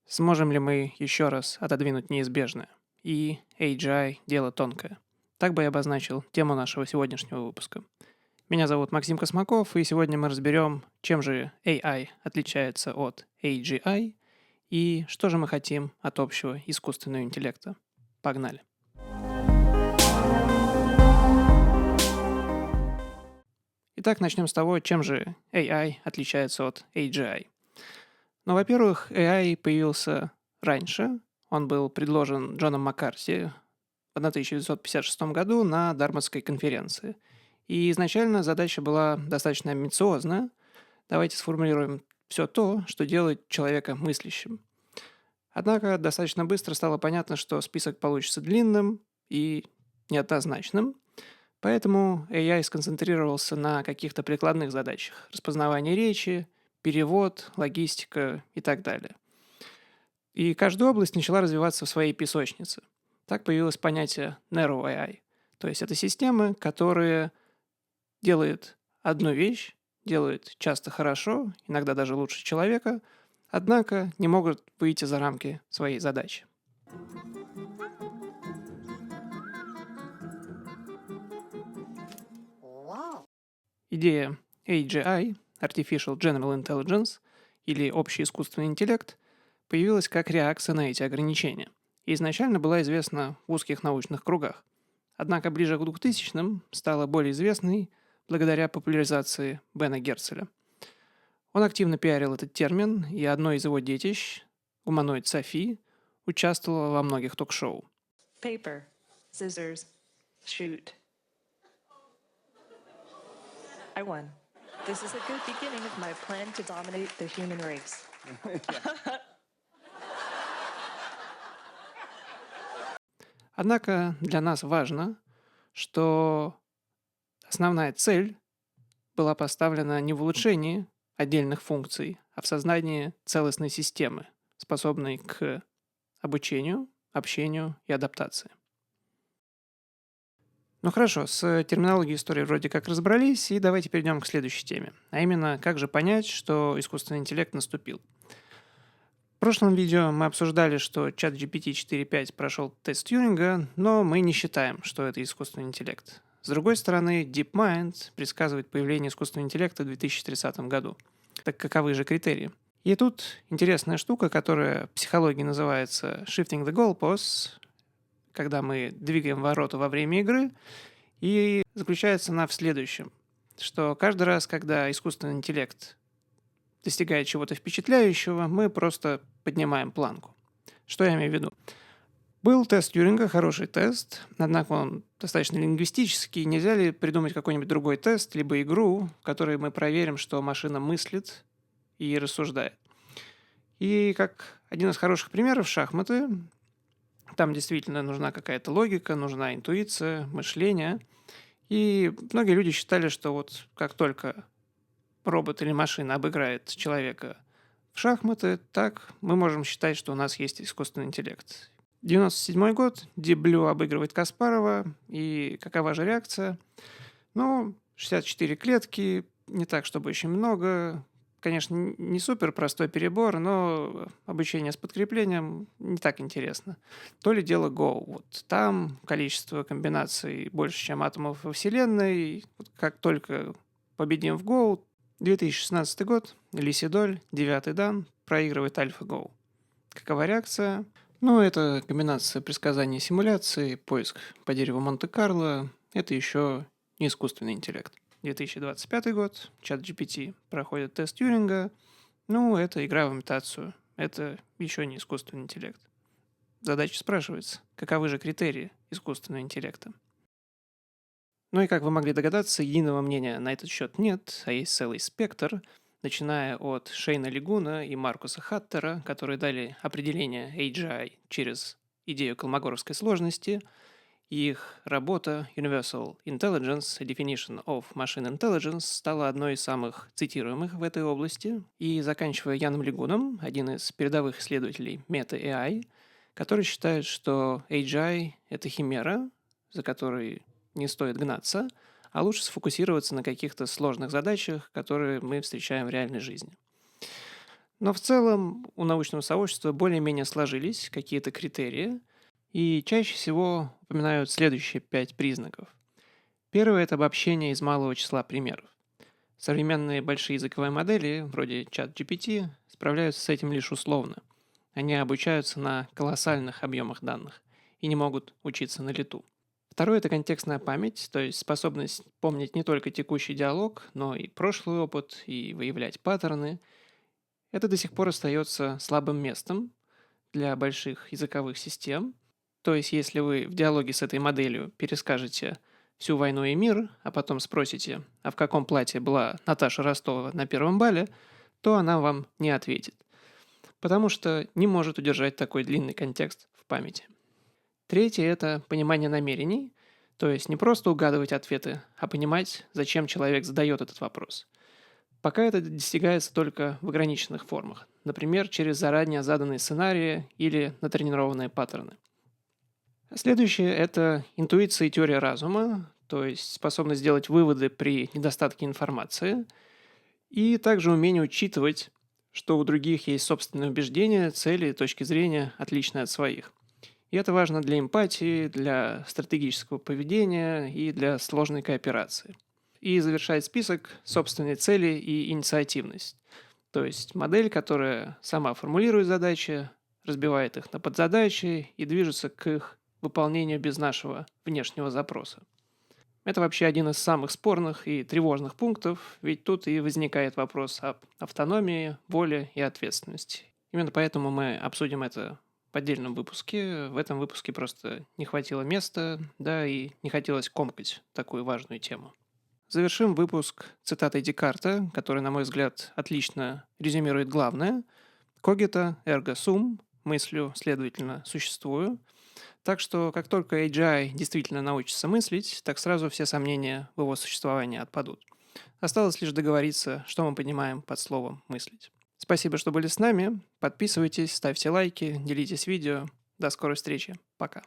Сможем ли мы еще раз отодвинуть неизбежное? И AGI– дело тонкое. Так бы я обозначил тему нашего сегодняшнего выпуска. Меня зовут Максим Космаков, и сегодня мы разберем, чем же AI отличается от AGI и что же мы хотим от общего искусственного интеллекта. Погнали! Итак, начнем с того, чем же AI отличается от AGI. Ну, во-первых, AI появился раньше. Он был предложен Джоном Маккарти в 1956 году на Дармштадтской конференции. И изначально задача была достаточно амбициозная. Давайте сформулируем все то, что делает человека мыслящим. Однако достаточно быстро стало понятно, что список получится длинным и неоднозначным. Поэтому AI сконцентрировался на каких-то прикладных задачах: распознавание речи, перевод, логистика и так далее. И каждая область начала развиваться в своей песочнице. Так появилось понятие Narrow AI. То есть это системы, которые делают одну вещь, делают часто хорошо, иногда даже лучше человека, однако не могут выйти за рамки своей задачи. Идея AGI, Artificial General Intelligence, или общий искусственный интеллект, появилась как реакция на эти ограничения и изначально была известна в узких научных кругах. Однако ближе к 2000-м стала более известной благодаря популяризации Бена Герцеля. Он активно пиарил этот термин, и одно из его детищ, гуманоид Софи, участвовала во многих ток-шоу. Paper, scissors, shoot. I won. This is a good beginning of my plan to dominate the human race. Однако для нас важно, что основная цель была поставлена не в улучшении отдельных функций, а в создании целостной системы, способной к обучению, общению и адаптации. Ну хорошо, с терминологией истории вроде как разобрались, и давайте перейдем к следующей теме, а именно, как же понять, что искусственный интеллект наступил. В прошлом видео мы обсуждали, что ChatGPT 4.5 прошел тест Тьюринга, но мы не считаем, что это искусственный интеллект. С другой стороны, DeepMind предсказывает появление искусственного интеллекта в 2030 году. Так каковы же критерии? И тут интересная штука, которая в психологии называется shifting the goalposts, когда мы двигаем ворота во время игры, и заключается она в следующем, что каждый раз, когда искусственный интеллект достигает чего-то впечатляющего, мы просто поднимаем планку. Что я имею в виду? Был тест Тьюринга, хороший тест, однако он достаточно лингвистический. Нельзя ли придумать какой-нибудь другой тест, либо игру, в которой мы проверим, что машина мыслит и рассуждает? И как один из хороших примеров шахматы, там действительно нужна какая-то логика, нужна интуиция, мышление. И многие люди считали, что вот как только робот или машина обыграет человека в шахматы, так мы можем считать, что у нас есть искусственный интеллект. 97 год, Deep Blue обыгрывает Каспарова, и какова же реакция? Ну, 64 клетки, не так, чтобы очень много. Конечно, не супер простой перебор, но обучение с подкреплением не так интересно. То ли дело Go. Вот там количество комбинаций больше, чем атомов во Вселенной. Вот как только победим в Go, 2016 год, Ли Седоль, 9-й дан, проигрывает AlphaGo. Какова реакция? Ну, это комбинация предсказаний и симуляции, поиск по дереву Монте-Карло. Это еще не искусственный интеллект. 2025 год, ChatGPT проходит тест Тьюринга. Ну, это игра в имитацию. Это еще не искусственный интеллект. Задача спрашивается, каковы же критерии искусственного интеллекта? Ну и как вы могли догадаться, единого мнения на этот счет нет, а есть целый спектр, начиная от Шейна Лигуна и Маркуса Хаттера, которые дали определение AGI через идею колмогоровской сложности, и их работа Universal Intelligence, A Definition of Machine Intelligence стала одной из самых цитируемых в этой области, и заканчивая Яном Лигуном, один из передовых исследователей Meta-AI, который считает, что AGI – это химера, за которой не стоит гнаться, а лучше сфокусироваться на каких-то сложных задачах, которые мы встречаем в реальной жизни. Но в целом у научного сообщества более-менее сложились какие-то критерии, и чаще всего упоминают следующие 5 признаков. Первое– это обобщение из малого числа примеров. Современные большие языковые модели, вроде ChatGPT, справляются с этим лишь условно. Они обучаются на колоссальных объемах данных и не могут учиться на лету. Второе– это контекстная память, то есть способность помнить не только текущий диалог, но и прошлый опыт, и выявлять паттерны. Это до сих пор остается слабым местом для больших языковых систем. То есть, если вы в диалоге с этой моделью перескажете всю «Войну и мир», а потом спросите, а в каком платье была Наташа Ростова на первом бале, то она вам не ответит, потому что не может удержать такой длинный контекст в памяти. Третье– это понимание намерений, то есть не просто угадывать ответы, а понимать, зачем человек задает этот вопрос. Пока это достигается только в ограниченных формах, например, через заранее заданные сценарии или натренированные паттерны. Следующее– это интуиция и теория разума, то есть способность сделать выводы при недостатке информации, и также умение учитывать, что у других есть собственные убеждения, цели, точки зрения, отличные от своих. И это важно для эмпатии, для стратегического поведения и для сложной кооперации. И завершает список собственные цели и инициативность. То есть модель, которая сама формулирует задачи, разбивает их на подзадачи и движется к их выполнению без нашего внешнего запроса. Это вообще один из самых спорных и тревожных пунктов, ведь тут и возникает вопрос об автономии, воле и ответственности. Именно поэтому мы обсудим это в отдельном выпуске. В этом выпуске просто не хватило места, да, и не хотелось комкать такую важную тему. Завершим выпуск цитатой Декарта, который, на мой взгляд, отлично резюмирует главное. «Cogito ergo sum» – мыслью, следовательно, существую. Так что, как только AGI действительно научится мыслить, так сразу все сомнения в его существовании отпадут. Осталось лишь договориться, что мы понимаем под словом «мыслить». Спасибо, что были с нами. Подписывайтесь, ставьте лайки, делитесь видео. До скорой встречи. Пока.